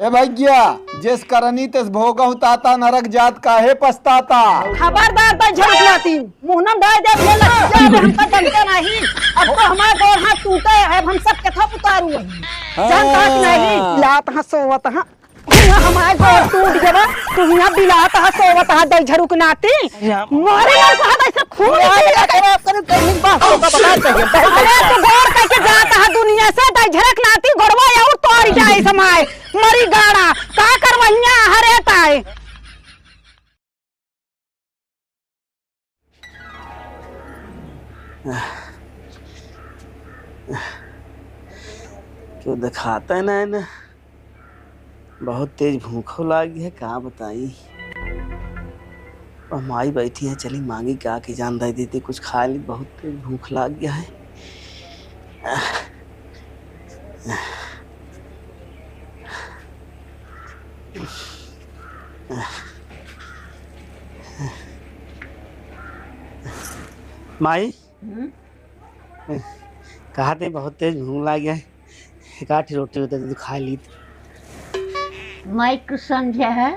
ए भैया जिस करनी तिस भोगहु ताता नरक जात काहे पछताता। खबरदार भाई झड़कलाती मुंह डाल दे हमका जानते नहीं। अब तो हमारे गोर हाथ टूटे है हम सब कथा उतारू जानता नहीं। लात हसोवत हां हमारे गोर टूट गया तू यहां बिलात हसोवत हां दई झड़कनाती मारे ना कहा ऐसे खून कर बात को बता चाहिए। अरे तो गोर कह के जाता है दुनिया से दई झड़कनाती गोरवा और तोड़ जाए समाय मरी गाड़ा का करवैया हरे ताए। क्यों दिखाता है ना बहुत तेज भूख लगी है क्या बताई। और माई बैठी है चली मांगी क्या कि जान दे देती कुछ खा ली बहुत तेज भूख लग गया है। माई कहा थे बहुत तेज भूख लग गया है काठी रोटी होती तो खा ली। मैं कुछ समझा है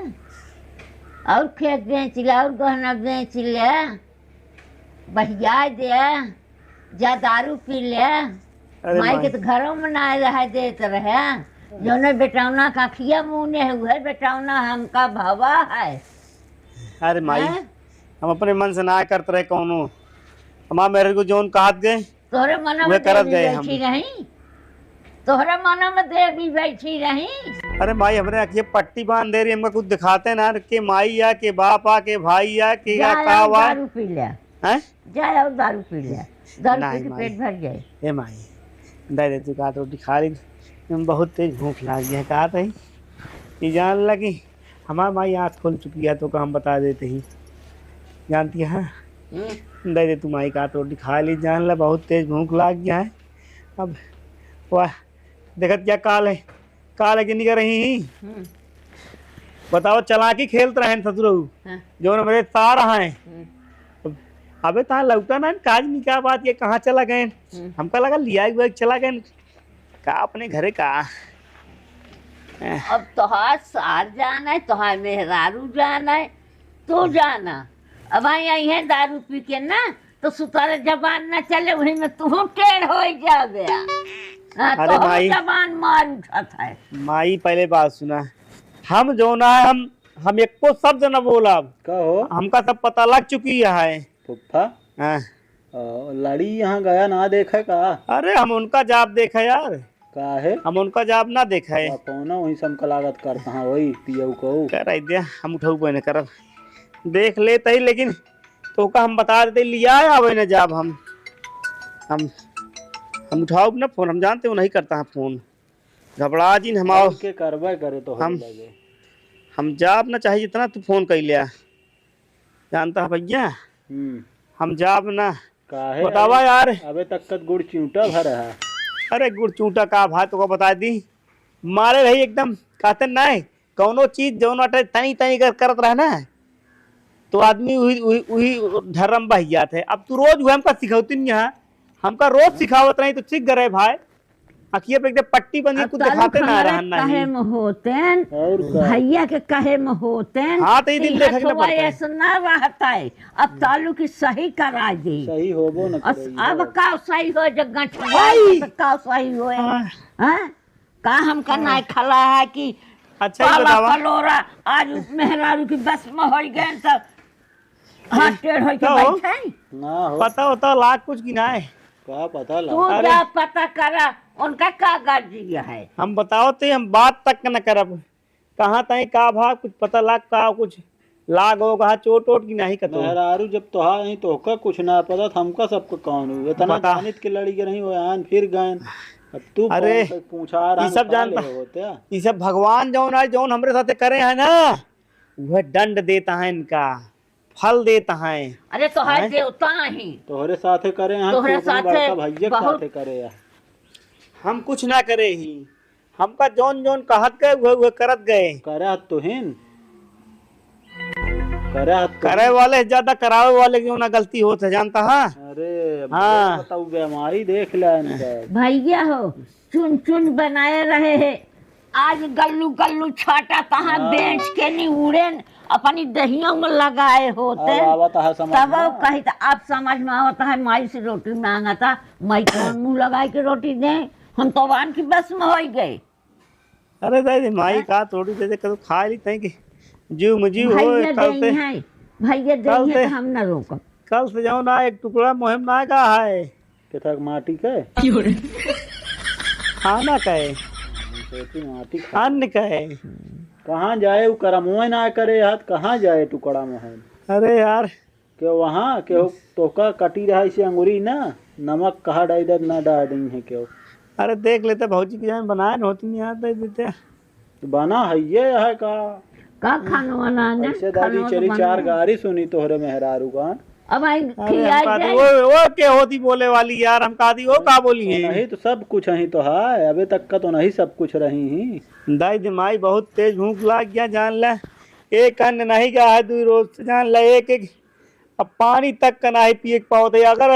और खेत बेच लिया और गहना बेच लिया बहिया दे जा दारू पी ले। माई के तो घरों में ना रह देते रहे जो ने बेटावना का खिया मुँह हुए बेटावना हमका भवा है। अरे माई हम अपने मन से ना करते रहे कौनो हमारा मेरे को जोन कहत गए तोहरे मन में बैठी नहीं तोहरे मन में देवी बैठी रही। अरे माई हमरे आखिए पट्टी बांध दे रही हमका कुछ दिखाते ना के माई या के बाप आ के भाई या के कावा दारू पी ले हैं जाए और दारू पी ले दारू पी के पेट भर जाए। ए माई दे दे तू का रोटी खा ली बहुत तेज भूख लग गई है कहा था ये जान लगी हमारा माई आँख खोल चुकी है तो का हम बता देते ही जानती है। दे दे तू माई का रोटी खा ली जान ला बहुत तेज भूख लग गया है। अब वाह देखत क्या काल है कि नहीं कर रही बताओ चलाकी खेलते रहे ससुरऊ जो मेरे सार है। अबे तहाँ लौटा ना काज नहीं क्या बात ये कहाँ चला गए हमका लगा लिया हुआ चला गए का अपने घरे का। अब तोहार सार जाना है तोहार मेहरारू जाना है तो जाना अब आई है दारू पी के ना तो सुतारे जबान न चले वही में तू टेढ़ हो जावे। अरे माई जबान मार उठाता है। माई पहले बात सुना हम जो ना हम एक को शब्द न बोला कहो हमका सब पता लग चुकी है। फुफ्फा लड़ी यहाँ गया ना देखे का। अरे हम उनका जाप देखा यार का है हम उनका जाप ना देखा है पौना वही समका लागत करता हाँ वही पियऊ को कर दिया हम उठाऊ पहने करब देख लेते ही लेकिन तो का हम बता देते लिया आवे ना जाब हम उठाओ ना फोन हम जानते हो नहीं करता है फोन घबरा जी हम के करबे करे तो हम जाब ना चाहिए जितना तू फोन कर लिया जानता है भैया हम जाब ना काहे बतावा यार। अबे तक गुड़ चिंटा भर है। अरे गुड़ चूटा का भात को बता दी मारे रही एकदम कहते ना कौनो चीज जो तनी तनी करत रहे ना तो आदमी वही धर्म बह जाते। अब तू रोज हमका सिखौती नहीं है हमका रोज सिखावत रही तो सीख गए भाई अखिया पे एकदम पट्टी बंदी कुछ दिखाते ना रहन कहे में होतेन भैया के कहे में होतेन। हाँ तो ये दिन देखा के पड़ता है सुना रहता है अब तालू की सही करा दी सही होबो न अब का सही हो जगह का सही हो हैं का हम करना खला है कि अच्छा बतावा कलोरा आज मेहरारू की बस में हो गए तो हाथ टेढ़ हो के बैठे ना हो पता होता लाख कुछ की ना है का पता तू क्या पता करा उनका का गर्जिया है हम बताओ तो हम बात तक न करब कहाँ तई का भाग कुछ पता लाग का कुछ लाग हो कहा चोट वोट की नहीं कतो मेहरारू जब तोहा नहीं तो का कुछ ना पता हमका सबको कौन हुई इतना जानित के लड़ी के नहीं हो आन फिर गए अब तू अरे पूछा रहा ये सब जानता ये सब भगवान जौन है जौन हमरे साथे करे है ना वह दंड देता है इनका फल देता है। अरे तो है देवता नहीं तोहरे साथे करे हैं तोहरे साथे भैया साथे करे है हम कुछ ना करे ही हमका जौन जौन कहत गए वह करत गए करे तो हिन करे वाले ज्यादा करावे वाले की ना गलती होता जानता है। अरे हाँ बताओ बीमारी देख ले भैया हो चुन चुन बनाए रहे है आज गल्लू गल्लू छाटा तहाँ बेच के नहीं उड़े अपनी दहियों में लगाए होते अब आवता है समझ तब में। कही तो अब समझ में आता है माई से रोटी मांगा था माई कौन मुंह लगाए के रोटी दे हम तो वान की बस में हो गए। अरे दादी माई का थोड़ी दे दे करो खा ली तई कि जीव मुजीव हो भैया कल दे से हैं भैया दे कल से- हैं हम न रोको। कल से जाओ ना एक टुकड़ा मुहिम ना का है कितना माटी के खाना का है सोची माटी खा अन्न का है। कहाँ जाए वो करमुआ ना करे हाथ कहाँ जाए टुकड़ा में है अरे यार के वहाँ के तोका कटी रहा इसे अंगूरी ना नमक कहा डाई दे ना डाल है क्यों अरे देख लेते भौजी की जान बनाए न होती नहीं आता देते तो बना है ये है का का खाना बनाने ऐसे दादी चली चार गारी सुनी तोहरे मेहरारू का अब आई अरे हम खिलाई कहा दी, जाए वो के होती बोले वाली यार हम कहा दी वो का बोली है नहीं तो सब कुछ ही तो है अभी तक का तो नहीं सब कुछ रही ही दाई दिमाई बहुत तेज भूख लाग गया जान ले एक अन्न नहीं गया है दू रोज से जान ले एक एक अब पानी तक का नहीं पिए के पाओ अगर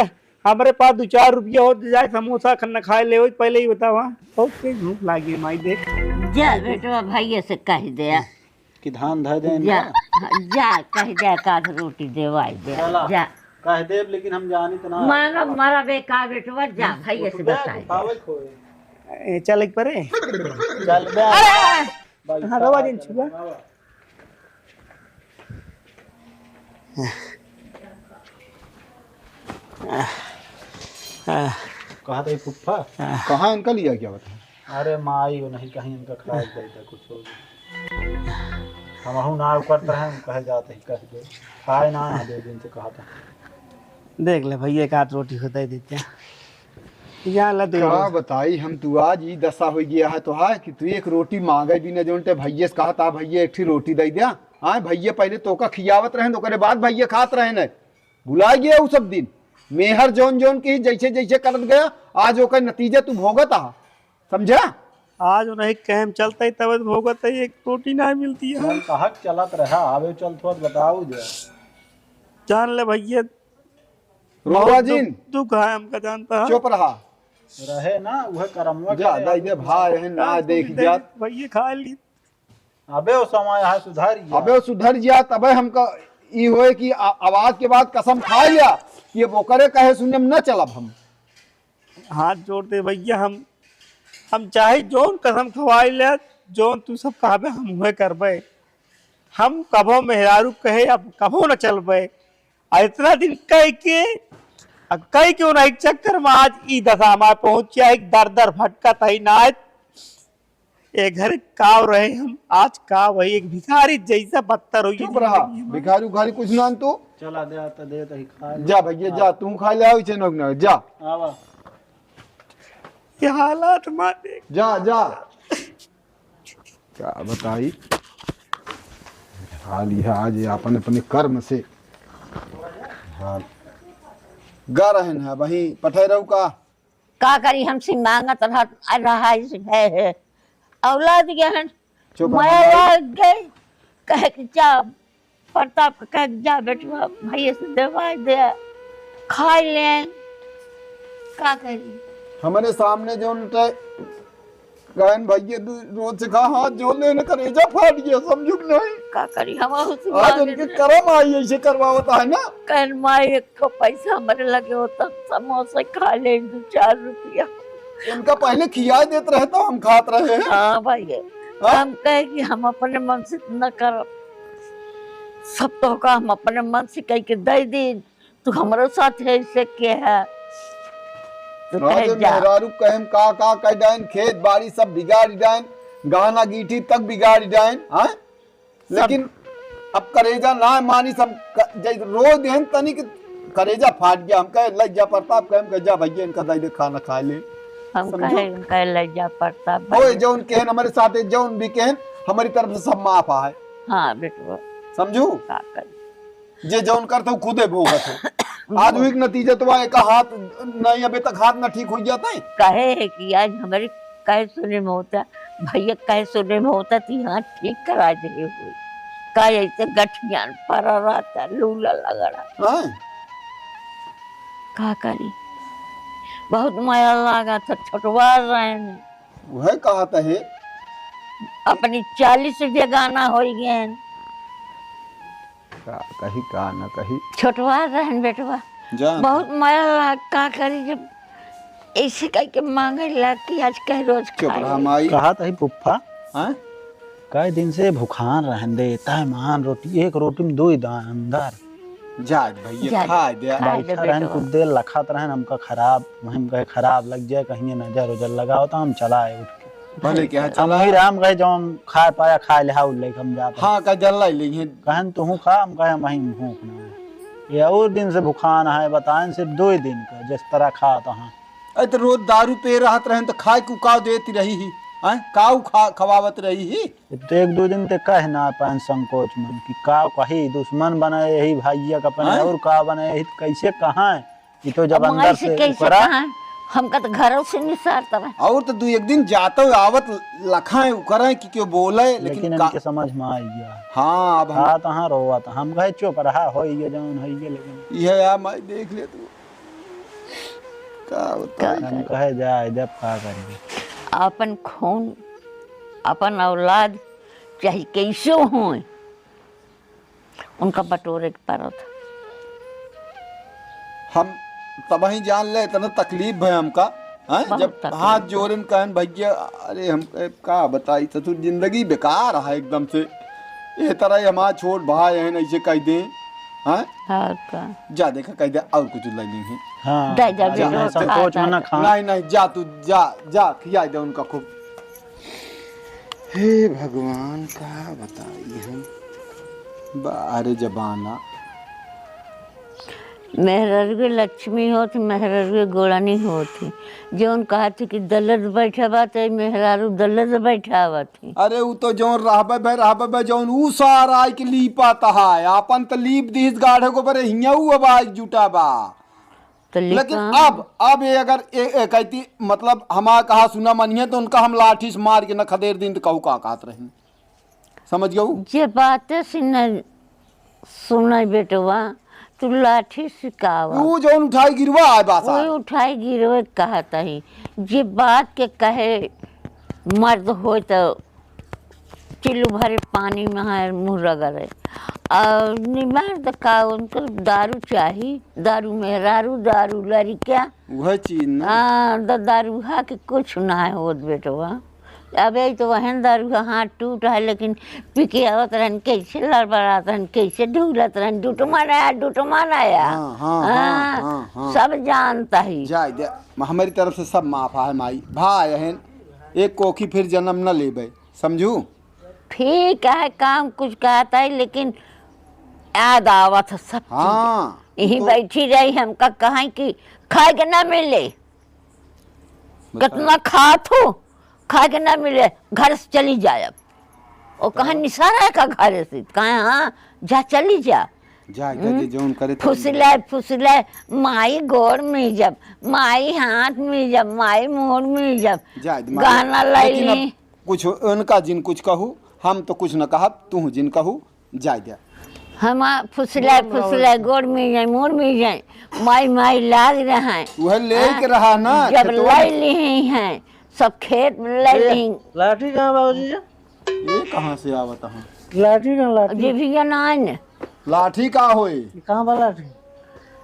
हमारे पास 2-4 रुपया हो तो जाए समोसा खाना खाए ले हो पहले ही बता वहाँ बहुत तेज भूख लागी है माई देख जा बेटवा भैया से कह दे कि धान धर दे जा जा कह दे का रोटी देवाई दे जा कह दे लेकिन हम जानी तो ना मारा मारा बेकार बेटवा जा भैया से बताए चल एक परे चल बे हाँ रवा दिन छुआ कहा था फुफ्फा कहाँ इनका लिया क्या बता। अरे माई वो नहीं कहीं इनका खा गई था कुछ हो हम ना करते हैं कहे जाते ही कह दे खाए ना 2 दिन से कहा था देख ले भैया एक आध रोटी होता ही देते हैं यहाँ ला दे क्या बताई हम तू आज ही दशा हो गया है तो है कि तू एक रोटी मांगे भी न जोनते भैया से कहा था भैया एक रोटी दे दिया। हाँ भैया पहले तो का खियावत रहे तो करे बाद भैया खात रहे न भुला गया वो सब दिन मेहर जोन जोन की जैसे जैसे करत गया आज ओकर नतीजा तू भोगत आ समझा। आज नहीं कैम चलता ही तब भोगत है एक रोटी ना मिलती है हम कहा चलत रहा आवे चल थोड़ा बताओ जा जान ले भैया रोवा जिन दुख है हमका जानता है चुप रहा रहे ना वह करमवा जा दाई दे भाई है ना देख जात भैया खा ली अबे वो समय है सुधार अबे वो सुधर जा तबे हमका ई होए कि आवाज के बाद कसम खा लिया कि वो करे कहे सुने में न चलब हम। हाथ जोड़ते भैया हम चाहे जोन कसम खवाई ले जोन तू सब कहबे हम हुए करबे हम कभो मेहरारू कहे अब कभो न चलबे आ इतना दिन कह के कई क्यों ना एक चक्कर में आज ई दशा हमारे पहुंचिया एक दर दर भटका तही नायत एक घर काव रहे हम आज का वही एक भिखारी जैसा बदतर हो चुप रहा भिखारी उखारी कुछ ना तू चला दे आता दे तो ही खा जा भैया जा तू खा ले आओ चेनोक ना जा आवा ये हालात मां देख जा जा क्या बताई हाल यह आज अपन अपने कर्म से हाल गा रहे हैं वही पठे रहू का करी हमसे मांगत रहा है औलाद गहन चुप मैं गई कह के जा प्रताप के कह के जा बेटवा भैया से दवाई दे खा ले का करी हमारे सामने जो उनके गहन भैया रोज से कहा हाथ जोड़ लेने करेजा फाट गया समझू कि नहीं का करी हम आज उनके कर्म आई ऐसे करवाता है ना कल माई एक को पैसा हमारे लगे होता समोसे खा ले 2-4 रुपया इनका पहले खिया देते रहे तो हम खात रहे हैं। हाँ भाई हाँ? हम कहे कि हम अपने मन से न कर सब तो का हम अपने मन से कह के दे दी तू हमारे साथ है इससे क्या है तो आज कहे जा मेहरारू कहेम का कह डाइन खेत बाड़ी सब बिगाड़ डाइन गहना गीठी तक बिगाड़ डाइन हाँ लेकिन अब करेजा ना मानी सब रोज देहन तनी के करेजा फाट गया हम कहे लग जा प्रताप कहेम कह जा भैया इनका दे खाना खा ले हम समझो? कहे लज्जा पड़ता ओए जौन कहन हमारे साथ जौन भी कहन हमारी तरफ से सब माफ है हाँ बेटवा समझू का कर जे जौन करते खुदे भोगत है आज हुई नतीजा तो एक हाथ नहीं अभी तक हाथ ना ठीक हो जाता है कहे है कि आज हमारे कहे सुने में होता भैया कहे सुने में होता तो यहाँ ठीक करा दे हुई कहे ऐसे गठिया पर रहता लूला लगड़ा हाँ? का करी बहुत माया लगा था छुटवा रहे हैं वह कहा है अपनी 40 बेगाना हो गए। का कही का न कही छोटवा रहन बेटवा जा बहुत माया लाग का करी जब ऐसे कह के मांगे लाग कि आज कह रोज चुप खाए। रहा माई कहा था पुप्पा हैं कई दिन से भूखान रहन दे तय मान रोटी एक रोटी में 2 दान अंदर जा भैया जा, खा दे खा दे बैठा रहन बेटवा। कुछ देर लखत रहन हमका खराब हम कहे खराब लग जाए कहीं नजर उजर लगाओ तो हम चलाए उठ के भले क्या हम चला वही राम गए जो हम खा पाया खा लिहा उल्ले हम जाते हाँ का जल लाई लेंगे कहन तू खा हम कहे वहीं भूख ना ये और दिन से भूखान है बताएं सिर्फ 2 दिन का जिस तरह खा तहाँ अरे तो रोज दारू पे रहत रहन तो खाए को का देती रही ही हैं काऊ खवावत रही ही तो 1-2 दिन ते कह ना पान संकोच मन कि का कही दुश्मन बने यही भाइया का अपने हैं? और का बने यही कैसे कहाँ है ये तो जब अब अंदर माई से कैसे ऊपरा कहाँ हमका तो घरों से निसारता है। और तो 2-1 दिन जाते हुए आवत लखाए करे कि क्यों बोले लेकिन लेकिन इनके समझ में आ गया हाँ अब हम हाँ तहाँ रोआ था हम कहे चुप रहा हो ये जौन है ये लेकिन यह यार मैं देख ले तू का होता है हम कहे जाए जब का करेंगे अपन खून अपन औलाद चाहे कैसे हो उनका बटोरे के पड़त। हम तब ही जान ले इतना तकलीफ है हमका हैं बहुत जब तकलीफ हाथ जोड़न कहन भैया अरे हम का बताई तो तू जिंदगी बेकार है एकदम से ये तरह हमारा छोट भाई है ऐसे कह दे हैं और का जा देखा कह दे और कुछ लगेंगे हाँ दे जा जहाँ बेटो, संकोच खा में ना जा। खा नहीं नहीं जा तू जा जा खिया दे उनका खूब हे भगवान का बताइए हम बाहर जबाना मेहररुए लक्ष्मी होती मेहररुए गोड़ानी होती जौन कहा थी कि दलत बैठा बात है मेहरारू दलत बैठा थी। अरे वो तो जौन रहबे बे जौन ऊ सारा आई के लीपा तहा अपन तो लीप दिस गाढ़े को बरे हिया ऊ अब आज जुटा बा तो लेकिन अब ये अगर कहती मतलब हमारा कहा सुना मनिए तो उनका हम लाठी से मार के न खदेर दिन तो कहू का कहत रहे समझ गऊ जे बातें सुना बेटवा तू लाठी सिकावा ऊ जौन उठाई गिरवा आए बासा कोई उठाई गिरवे कहता ही जे बात के कहे मर्द हो तो चिल्लू भरे पानी में है मुँह रगड़े और निमर्द का उनको दारू चाहिए दारू मेहरारू दारू लड़किया वह चीज ना हाँ दारू हा के कुछ ना है होत बेटवा अबे तो वहन दारू का हाथ टूट है लेकिन पीके आवत रहन कैसे लड़बड़ात रहन कैसे ढूलत रहन डूटमान आया हाँ। सब जानता ही जाए दे हमारी तरफ से सब माफा है माई भाई बहन एक कोखी फिर जन्म न लेबे समझू ठीक है काम कुछ कहता है लेकिन याद आवत है सब हाँ यही बैठी रही हमका कहा कि खाए के ना मिले कितना खात हो खाए के ना मिले घर से चली जाए अब वो कहा निसारा है का घर से कहा हाँ जा चली जा जाए दे जौन करे तो फुसले माई गोर में जब माई हाथ में जब माई मोर में जब जाए दे गाना लाई लेकिन ली अब कुछ उनका जिन कुछ कहू हम तो कुछ न कहा तू जिन कहू जाए दे हम फुसले गोर में जाए मोर में जाए माई माई लाग रहे हैं वह ले के रहा ना जब खेतवा लाई ली हैं सब खेत में लाई ली लाठी कहाँ बाबूजी जी? ये कहाँ से आवत हूँ लाठी कहाँ लाठी जी भैया नान लाठी का होए कहाँ बा लाठी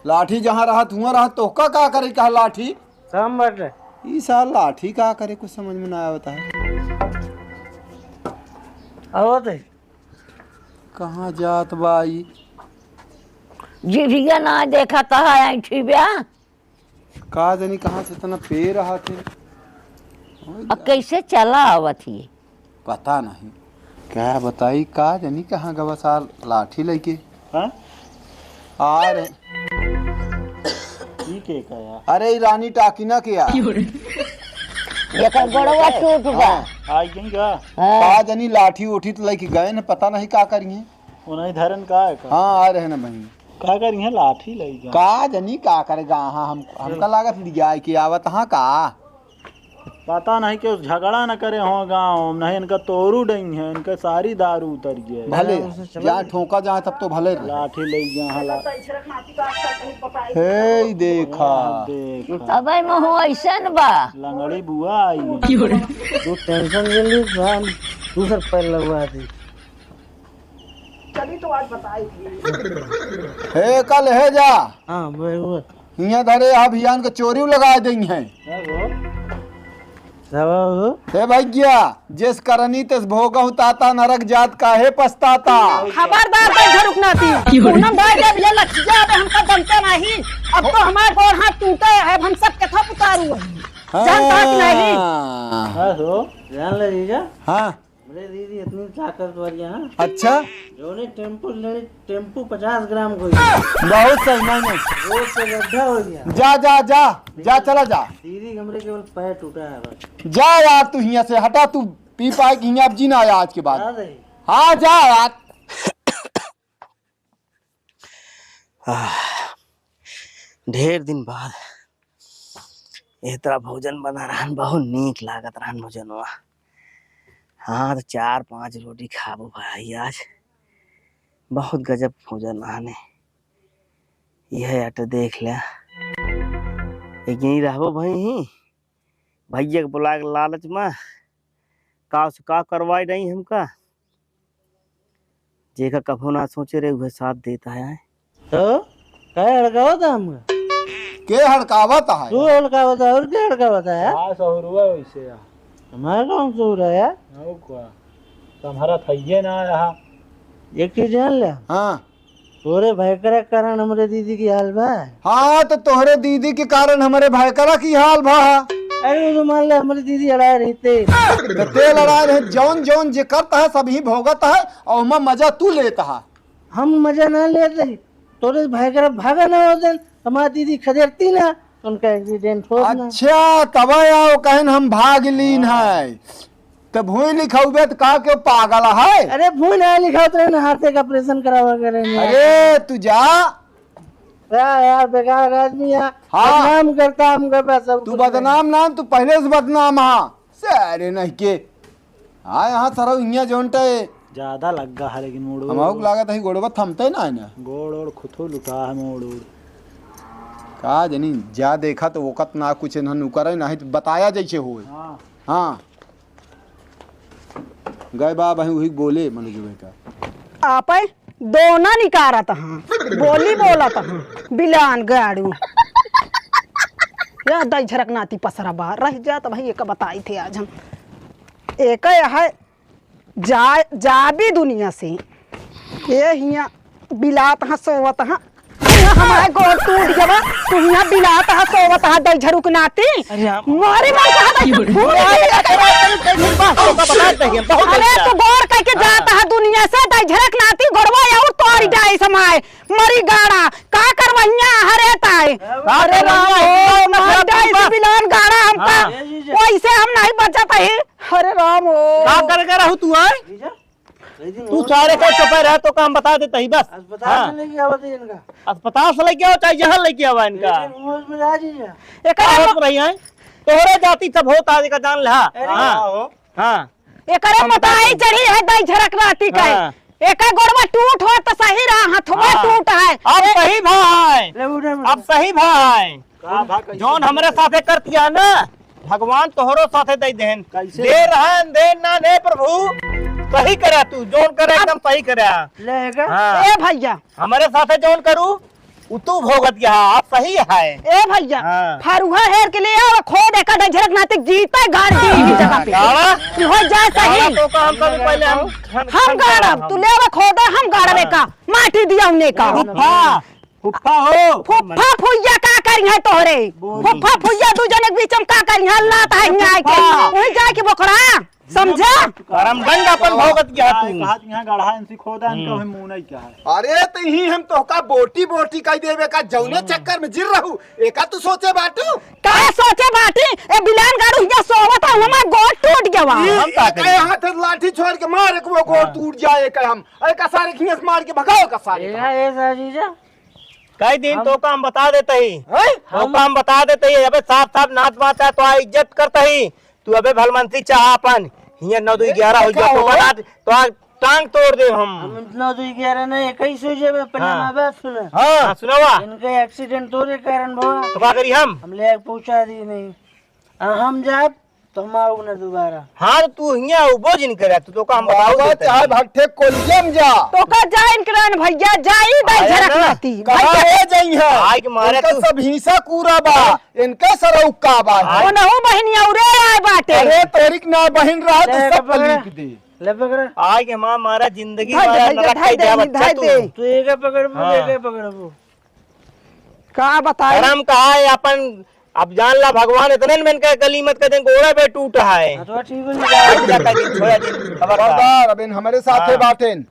लाठी जहाँ रहा हुआ रहा तो का करे कहा लाठी काम बाटे ई साल लाठी का करे कुछ समझ में ना आवता है आवत है कहाँ जात बाई जी भैया ना देखा था ऐठी ब्या का जानी कहाँ से इतना पे रहा थे अब कैसे चला आवत ही पता नहीं क्या बताई का जानी कहाँ गवा साल लाठी लेके हाँ आ रहे ठीक है का यार अरे ई रानी टाकीना के यार एकर गोड़वा टूट गया आज गई का का जानी लाठी उठी तो लेके गए न पता नहीं का करिए उन्हें धरन का है का हाँ आ रहे ना बहन का करिए लाठी लई जा का जानी का करेगा हाँ हमका लागत लिया कि आवत हाँ का पता नहीं कि झगड़ा न करे हो गाँव नहीं इनका तोरू डई है इनका सारी दारू उतर गया भले जहाँ ठोका जाए तब तो भले रहे। लाठी ले गया हे देखा देख अब मुँह ऐसा बा लंगड़ी बुआ आई है। तू टेंशन ले ली दूसर पैर लगवा दी। चली तो आज बताई थी। हे कल है जा हाँ वो हिया धरे अभियान के चोरी लगा देंगे हैं हे भैया जिस करनी तिस भोगहु ताता नरक जात काहे पछताता। खबरदार बैठा रुकना थी पूनम भाई जब ये लठिया अब हमका दमते नहीं। अब तो हमारे गोड़ हाथ टूटे है हम सब के थप उतारू जानता कि नहीं। जान ले जीजा हाँ मेरे दीदी इतनी ताकतवर है। अच्छा जो ने टेम्पू 50 ग्राम को बहुत सही नहीं रोड पे गड्ढा हो गया। जा जा जा जा चला जा दीदी हमरे केवल पैर टूटा है बस। जा यार तू हिया से हटा तू पी पाए कि हिया अब जीना आया आज के बाद। याद है हाँ जा यार ढेर दिन बाद ए तरह भोजन बना रहन बहुत नीक लागत रहन भोजनवा। हाँ तो 4-5 रोटी खाबो भाई आज बहुत गजब भोजन रहने। यह अट देख लिया यही रहबो भाई ही भैया के बुला के लालच में का से का करवाई नहीं हमका जेका कभो ना सोचे रहे हुए साथ देता है। तो क्या हड़कावा था हमका के हड़कावत है तू हड़कावा था और क्या हड़कावा था यार। हाँ सहूर हुआ वैसे यार हमारा कौन सो रहा है यार। हो क्या तुम्हारा थैये ना यहाँ एक चीज जान ले हाँ तोरे भयकर कारण हमारे दीदी की हाल बा। हाँ तो तोहरे दीदी के कारण हमारे भाईकरा की हाल भा। अरे वो तो मान ले हमारी दीदी अड़ाए रहते तो ते लड़ाए रहे जौन जौन जे करता है सभी भोगता है और उमा मजा तू लेता है। हम मजा ना लेते तोरे भयकर भागा ना हो दिन हमारी दीदी खदेड़ती ना उनका एक्सीडेंट हो ना। अच्छा तब आओ कहन हम भाग लीन है तो भूई लिखौबे तो का के पागल है। अरे भूल ना लिखा उतरे ना हाथे का ऑपरेशन करावा करेंगे। अरे तू जा यार बेकार आदमी है। हाँ। बदनाम करता हमका पैसा तू बदनाम नाम तू पहले से बदनाम हाँ सारे नहीं के हाँ यहाँ सरो इन्या जोनटे ज्यादा लग गया है लेकिन मोड़ हमारे लागत है गोड़वा थमते ना है ना गोड़ और खुथो लुटा है मोड़ का जनी जा देखा तो वक़्त ना कुछ न करे नहीं तो बताया जैसे हो। हाँ हाँ गए बाब वही बोले मनोज का आप दोना निकारत हाँ बोली बोलत हाँ बिलान गाड़ू या दई झरक नाती पसरा बाहर रह जा तो भाई एक बताई थे आज हम एक है जा भी दुनिया से ये हिया बिलात हाँ सोवत हाँ हमारे गोड़ टूट गया तू यहाँ बिलात हाँ सोवत हाँ दई झरुक नाती मारे अरे तो गोड़ कह के जाता है दुनिया से दई झरक नाती गोड़वा और तोड़ जाए समाए मरी गाड़ा का करवैया हरे ताए। अरे राम मर जाए बिलान गाड़ा हमका वैसे हम नहीं बचत है। अरे राम का कर रहू तू है तू सारे को चुप रह तो काम बता देता ही बस। अस्पताल से लेके आवा दे इनका अस्पताल से लेके आओ चाहे जहां लेके आवा इनका में आ जी एक रही है तोहरे जाति सब होता है का जान ले। हां हां एकरे बताई चढ़ी है दई झरक राती का एक गोड़वा टूट हो तो सही रहा हथवा टूट है। अब सही भाई अब सही भाई जोन हमरे साथे करतिया ना भगवान तोहरो साथे दे देन दे रहन दे ना ने प्रभु सही करा तू जोन करे एकदम सही करा लेगा। ए भैया हमारे साथे जोन करू तू भोगत गया आप सही है। ए भैया फरुहा हेर के लिए आओ खो देखा दई झरक नाती जीता गाड़ दी इस जगह पे हो जाए सही तो काम कर पहले हम गाड़ब तू ले खो दे हम गाड़बे का माटी दिया उन्हें का फुफ्फा हो फुफ्फा फुइया का करी है तोहरे फुफ्फा फुइया दू जने के बीच में का करी है अल्लाह ता है के वही जाए के बोकरा समझा करम दंड अपन भोगत गया तू कहा यहाँ गढ़ा इनसे खोदा इनका भी मुंह नहीं क्या है। अरे तो ही हम तो का बोटी बोटी कह देवे का जौने चक्कर में जिर रहू एका तू सोचे बाटू का सोचे बाटी ए बिलान गाड़ू या सोवत है हमार गोड़ टूट गया हम का कहे हाथ लाठी छोड़ के मार के वो गोड़ टूट जाए का हम अरे का सारे खियस मार के भगाओ का सारे ए साजीजा कई दिन तो काम बता देते ही तो काम बता देते ही अबे साफ साफ नाच बाचा तो इज्जत करते ही तू अबे भलमंती चाह अपन हिया 9-2-11 हो गया तो बता तो टांग तोड़ दे हम 9-2-11 नहीं 21 हो जाए पहले बात सुन। हां सुनावा इनका एक्सीडेंट होने कारण भवा तो का करी हम ले पहुंचा दी नहीं हम जाब तो हम आओ ना दोबारा। हाँ तो तू यहाँ उबो जिन करे तो काम बताओ बाबा चाहे भट्टे कोलियम जा तो का जाइन करन भैया जाई दई झरक नाती कहाँ है जाई है आय के मारे इनका तू सब हिस्सा कूरा बा इनका सरौका बा ओ नहु बहनी औरे आए बाटे अरे तोरिक ना बहन रहा तो सब लिख दे ले पकड़ आय के मां मारा जिंदगी धाई मारा दे, नरक धाई के जा दे, बच्चा धाई तू दे। तू एक पकड़ मुझे पकड़ वो का बताई करम कहा है अपन अब जान ला भगवान इतने में इनका गलीमत कर देंगे घोड़ा पे टूटा है तो ठीक है जा कर दिन छोड़ा दिन खबरदार अब इन हमारे साथ है बातें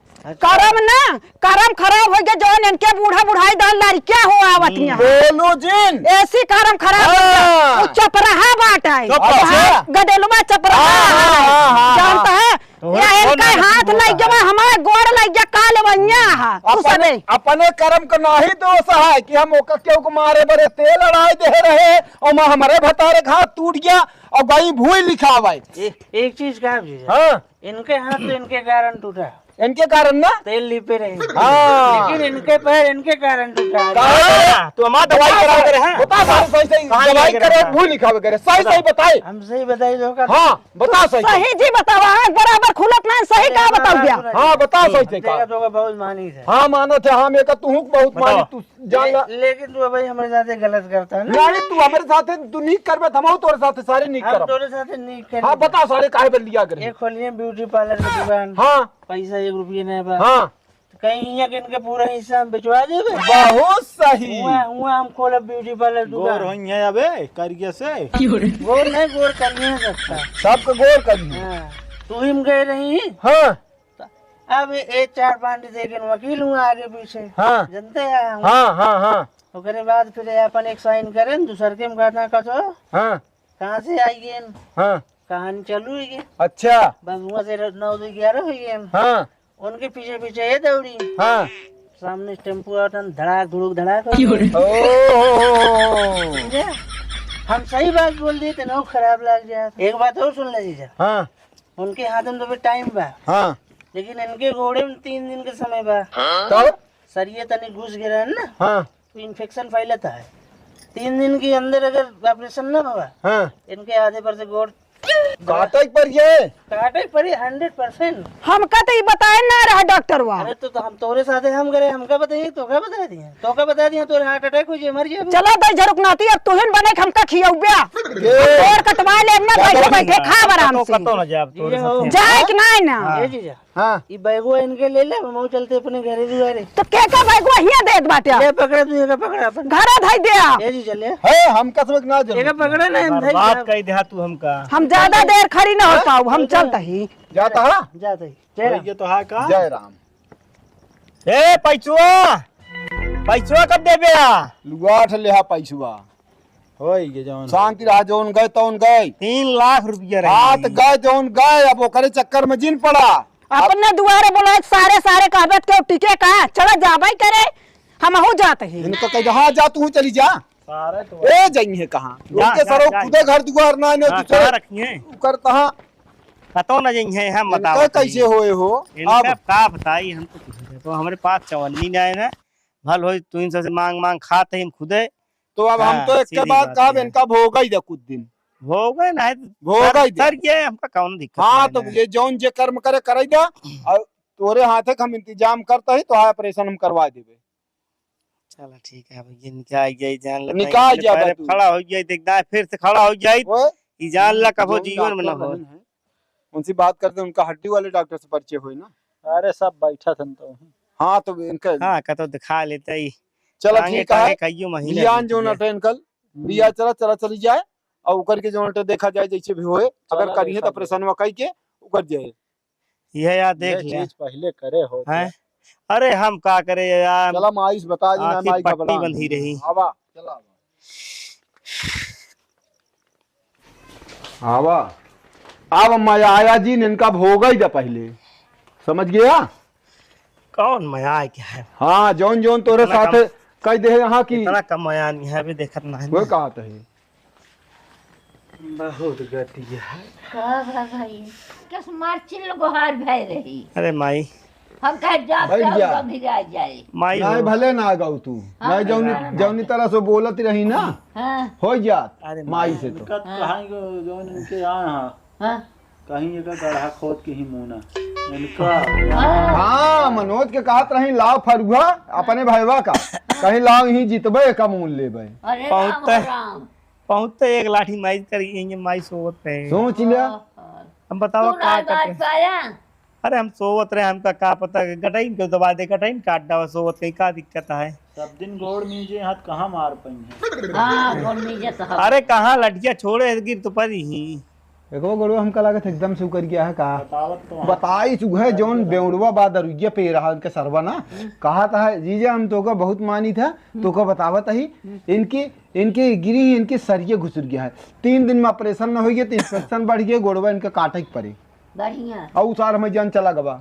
करम ना करम खराब हो गया जौन इनके बूढ़ा बुढ़ाई दान लारी क्या हो आवत यहाँ बोलो जिन ऐसी करम खराब हो गया वो चपराहा बाट है चपराहा? गडेलुआ चपराहा हाँ। जानता है या इनका हाथ लग गया हमारे गोड़ लग गया काले बनिया है तू सबे अपने कर्म का नाही दोष है कि हम ओका क्यों को मारे बड़े तेल लड़ाई दे रहे और हमारे भतारे घाट टूट गया और गई भूई लिखा हुआ एक चीज कहा हाँ इनके हाथ तो इनके कारण टूटा इनके कारण ना तेल लिपे रहे हाँ। लेकिन इनके पैर इनके कारण टूटा तो हमारा दवाई करा करे हैं बता सही सही दवाई करे भूई लिखा करे सही सही बताए हम सही बताई दो का हाँ बता सही सही जी बतावा बराबर खुलत ना सही का बताओ गया हाँ बता सही सही देखा तो बहुत मानी है हाँ मानो थे हाँ मेरे का तू बहुत मानी तू जान ला लेकिन तू भाई हमारे साथ गलत करता है ना नहीं तू हमारे साथ तू नहीं कर हम तोरे साथ सारे नहीं हम कर तोरे साथ नहीं कर हाँ बता सारे काहे पर लिया करे एक खोलिए ब्यूटी पार्लर की दुकान हाँ पैसा 1 रुपये नहीं बा हाँ कहीं यहाँ के इनके पूरा हिस्सा हम भिजवा देवे बहुत सही हुआ हम खोला ब्यूटी पार्लर दुकान है अबे करिए से गोर नहीं गोर कर नहीं सकता सबका गौर करिए हाँ, तू ही गए रही हाँ अब एक 4-5 देखे वकील हूँ आगे पीछे हाँ जनते हैं हाँ हाँ हाँ ओकरे बाद फिर अपन एक साइन करें दूसर के कहना कथो हाँ कहाँ से आइए हाँ कहानी चालू है अच्छा बस वहाँ से 9-11 हुई है हाँ उनके पीछे पीछे ये दौड़ी हाँ सामने टेम्पो आता धड़ाक धुड़ुक धड़ाक ओ हम सही बात बोल दिए थे ना खराब लग जाए एक बात और सुन लीजिए हाँ उनके हाथ में तो भी टाइम बा हाँ लेकिन इनके घोड़े में 3 दिन के समय बा तो सरिये तनी घुस गिरा है ना हाँ तो इन्फेक्शन फैलता है 3 दिन के अंदर अगर ऑपरेशन ना हुआ हाँ इनके आधे पर से गोड़ काटे पर ये काटे पर 100%। हमका तो ये बताए ना रहा डॉक्टर वा अरे तो हम तोरे साथ हम करे हमका बताइए तो का बता दिए तो का बता दिए तोरे हार्ट अटैक हो जाए मर जाए चलो दई झरुक नाती अब तुहिन बने के हमका खियौब्या और कटवा ले ना बैठे बैठे खा आराम से जाए कि नहीं ना ये जीजा हाँ ये बैगो इनके ले ले हम चलते अपने घरे दुआरे तो के का भाई को हिया देत बाटे ले पकड़े तू एक पकड़ा अपन घरे धई दे ये जी चले है हम कसम ना एक पकड़ा ना हम बात कही दे तू हमका हम ज्यादा देर खड़ी ना हो पाऊ हम चलता ही जाता है जाते जय ये तो है का जय राम ए पैसुआ कब देबे लुगाठ लेहा पैसुआ होई गे जवन शांति रहा जोन गए तौन गए 3 लाख रुपया हाथ गए जोन गए अब ओकरे चक्कर में जिन पड़ा अपने दुआरे बोला सारे कहबे के टिके का चला जाबई करे हम हो जाते ही इनको कह हाँ जा तू चली जा सारे तो ए जाई है कहाँ उनके सरो खुदे घर दुआर ना ने दूसरे रखिए कर कहाँ पतो न जई है हम इनका बताओ कैसे होए हो इनका अब का बताई हम तो हमारे पास चवन्नी नहीं है ना भल हो तू इनसे मांग खाते हम खुदे तो अब हम तो हाँ, एक के सीधी बाद बात कहा है। इनका भोगा ही दे कुछ दिन हो गए ना भोगा ही दे सर ये हमका कौन दिक्कत हाँ है तो ना। ये जौन जे कर्म करे करे दे और तोरे हाथे हम इंतजाम करता ही तो ऑपरेशन हम करवा देबे चलो ठीक है भैया निकाल जाए जान ले निकाल जा पहले तू। खड़ा हो जाए देखदा फिर से खड़ा हो जाए वो ई जान ला कबो जो जीवन में ना डॉक्टर हो रहन है, उनसे बात करते हैं, उनका हड्डी वाले डॉक्टर से परिचय हुई ना अरे सब बैठा थन तो हाँ तो इनका हां का तो दिखा लेता ही चलो ठीक है कईयो महीने लियान जो नटन कल लिया चला चली जाए और उकर के जो नटे देखा जाए जैसे भी होए अगर चला करिए तो देखा ऑपरेशन में कई के उकर जाए ये यार देख ये ले चीज पहले करे हो हैं अरे हम का करे यार चला माइस बता देना आखिर माई का पट्टी बंधी रही। आवा चला आवा अब माया आया जी ने इनका भोगा ही था पहले समझ गया कौन मया क्या है हाँ जौन जौन तोरे इतना साथ कह दे यहाँ की इतना कम मया नहीं है भी देखत ना है वो ना। कहा है बहुत गति है का भाई कस मार चिल्ल गोहार भय रही अरे माई हम कहे जाते बैठ जा। भी रह जाए। माई नहीं हो। भले ना गऊ तू नहीं जौनी तरह से बोलत रही ना हाँ हो जात अरे माई से तो इनका कहीं जो इनके यहाँ हाँ कहीं एक गढ़ा खोद के ही मुना इनका हाँ मनोज के कहत रही लाव फरुआ अपने भैया का कहीं लाव ही जितबे का मूल लेबे अरे पहुँचता राम है। राम। पहुँचते एक लाठी माई करी माई सोवत रहे। सोच लिया हम बताओ तू का ना बात करते। पाया। अरे हम सोवत रहे हमका का पता गटाइन क्यों दबा दे गटाइन काट डावा सोवत कहीं का दिक्कत है। सब दिन गोड़ नीचे हाथ कहाँ मार पाई है। हाँ बोल नीचे तो हम। अरे कहाँ लड़किया छोड़े गिर तो पर ही। देखो गड़ो हमका लागत एकदम से कर गया है कहा बतावत तो बताई चुहे जौन बेउड़वा बाद रुइया पे रहा उनके सरवा ना कहा था जीजा हम तो का बहुत मानी था तो का बतावत ही इनकी इनकी गिरी इनके सरिये घुसर गया है 3 दिन में ऑपरेशन न हो गया तो इंफेक्शन बढ़ गया गोड़वा इनका काटे के पड़े बढ़िया और सार में जान चला गवा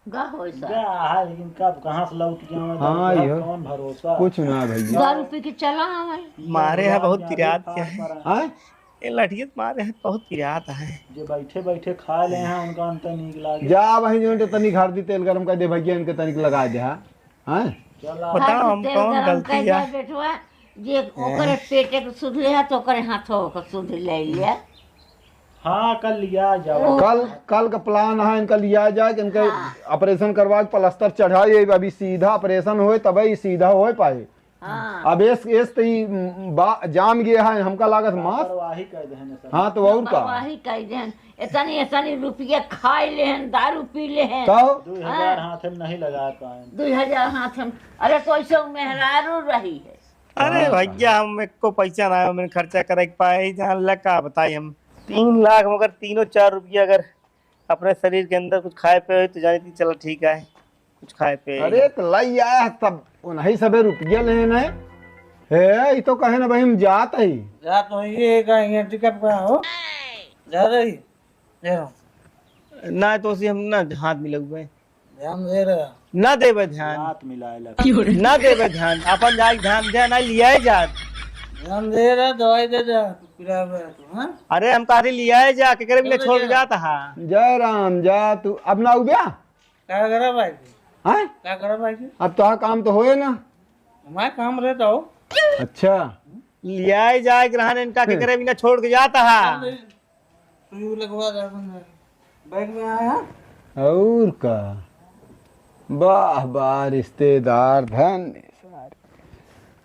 गा हो सा। क्या है लेकिन कब कहाँ से लौट के आवे, हाँ, कब यो। कौन भरोसा। कुछ ना भैया दारू पी के चला हमारे। मारे है बहुत तिरात क्या है। हाँ ये लठियत मारे है बहुत तिरात है। जो बैठे बैठे खा ले हैं उनका अंत नीक लागे। जा भाई जो तनिक हल्दी तेल गरम कर दे भैया इनके तनिक लगा दे हाँ चला बताओ हम तेल कौन गरम गलती कर है। दिया बेटवा जे ओकरे पेटे के सुध ले तो ओकरे हाथों के सुध ले लिया। हाँ कल लिया जाओ। कल का प्लान है इनका लिया जाए कि इनका ऑपरेशन करवा के प्लास्टर चढ़ाए अभी सीधा ऑपरेशन होए तब ही सीधा हो पाए हाँ अब इस तो ई जाम गया है हमका लागत मास लापरवाही कर दे हैं सब। हाँ तो और का परवाही कर देन इतनी इतनी रुपया खाए ले हैं दारू पी ले हैं तो 2000 हाथ में नहीं लगा पाए। 2000 हाथ हम। अरे कोई सो मेहरारू रही है। अरे भैया हम को पैसा ना मैंने खर्चा करे के पाए जान लगा बताई हम 3 लाख मगर 3-4 रुपया अगर अपने शरीर के अंदर कुछ खाए पे तो जानी थी चलो ठीक है कुछ खाए पे। अरे तो लाई आया तब उन्हीं सबे रुपया लेना है हे ई तो कहे ना भाई हम जात है जा तो ये कहेंगे टिकट का हो जा रही दे रहा हूं। ना तो उसी हम ना हाथ मिले हुए ध्यान दे रहा ना देवे ध्यान हाथ मिलाए लगा। ना देवे ध्यान अपन जाके ध्यान दे ना लिया जात। ध्यान दे रहा दवाई दे जा पिला तो हां अरे हम कहा लिया जा के करे बिना छोड़ के जाता है। जय राम जा तू अब ना उबिया क्या करा भाई हैं क्या करा भाई अब तो काम तो होए ना मैं काम रहता हूँ अच्छा लिया जाए ग्रहण इनका के करे बिना छोड़ के जाता है। तू लगवा दे बैग में आया और का वाह वाह रिश्तेदार धन्य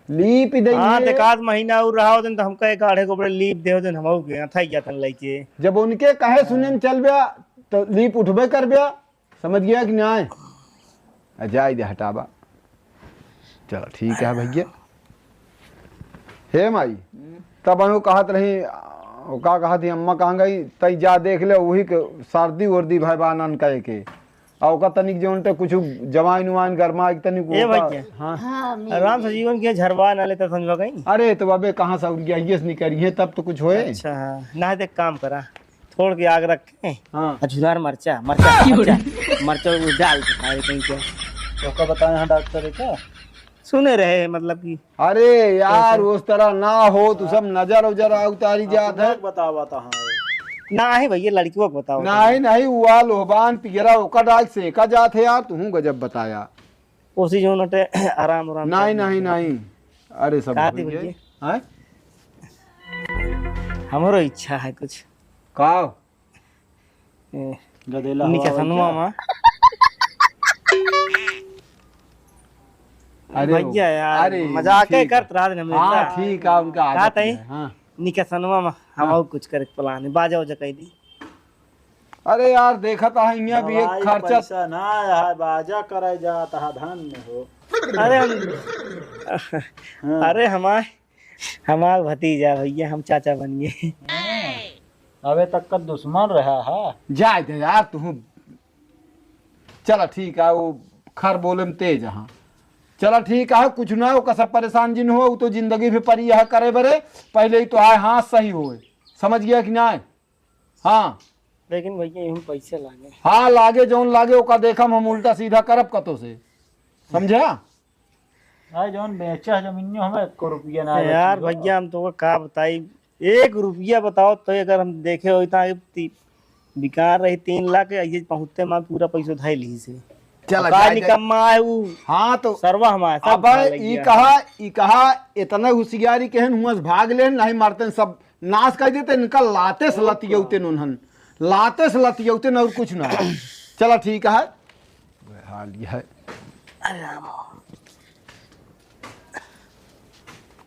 लीप दे हाँ तो एकाध महीना और रहा होते तो हमका एक आधे को बड़े लीप दे होते हम हो गए था जाता लेके। जब उनके कहे सुने में चल गया तो लीप उठबे कर गया समझ गया कि ना जाए दे हटावा चलो ठीक है भैया हे माई तब हम कहत रही का कहा थी अम्मा कहाँ गई तई जा देख ले वही के सर्दी वर्दी भाई बानन कहे के और का तनिक जो उनते कुछ जवाइन उवाइन गरमा तनिक ए ओका- भैया। हाँ हाँ आराम से जीवन के झरवा ना लेता समझो कहीं। अरे तो बाबे कहाँ से उड़ गया ये नहीं करिए तब तो कुछ होए अच्छा ना देख काम करा छोड़ के आग रख के हाँ अझुरार मरचा मरचा मरचा मरचा वो डाल के खाए कहीं क्या तो क्या बताए हैं डॉक्टर है क्या। सुने रहे मतलब कि अरे यार उस तरह ना हो तू सब नजर उजर उतारी जात है बतावा हाँ ना है भैया लड़कियों को बताओ। नहीं नहीं हुआ लोहबान पिगरा ओका डाल सेका जात है यार तू गजब बताया उसी जो नटे आराम आराम नहीं नहीं नहीं अरे सब का दी हो गए। भैया? हैं? हमारो इच्छा है कुछ का गदेला निका हवा सनुआ माँ अरे भैया यार अरे मजाक ठीक करत रहा दिन हाँ हमेशा ठीक है उनका का आदत तई? है, हाँ निका सनुआ माँ हम और कुछ करे प्लान है बाजा उजा कह दी। अरे यार देखा था यहाँ भी दवाई एक खर्चा पैसा ना आया है बाजा करे जाता है धन में हो। अरे हम अरे हमार भतीजा भैया हम चाचा बन गए। अबे तक का दुश्मन रहा है। जाए दे यार तू चलो ठीक है वो खर बोले में तेज हाँ चलो ठीक है कुछ ना हो कसब परेशान जिन हो वो तो जिंदगी भी परी यह करे बरे पहले ही तो आए हाथ सही हो समझ गया कि ना हाँ लेकिन भैया यूं पैसे लागे हाँ लागे जौन लागे ओका देखम हम उल्टा सीधा करब कतो से समझा भाई जौन बेचा जमीनियों हमें 1 रुपया ना आया यार चीज़। भैया हम तो का बताई 1 रुपया बताओ तो अगर हम देखे हो इतना बेकार रही 3 लाख ये पहुँचते माँ पूरा पैसा उठाई ली से चल का निकम्मा है वो हाँ तो सर्वा हमारा सब अब खा लग ई गया। कहा इतना होशियारी केहन हुआ भाग ले नहीं मारते सब नाश कर देते इनका लाते से लतियौते उन्हन लाते से लतियौते और कुछ ना चला ठीक है हाल ये है अरे राम।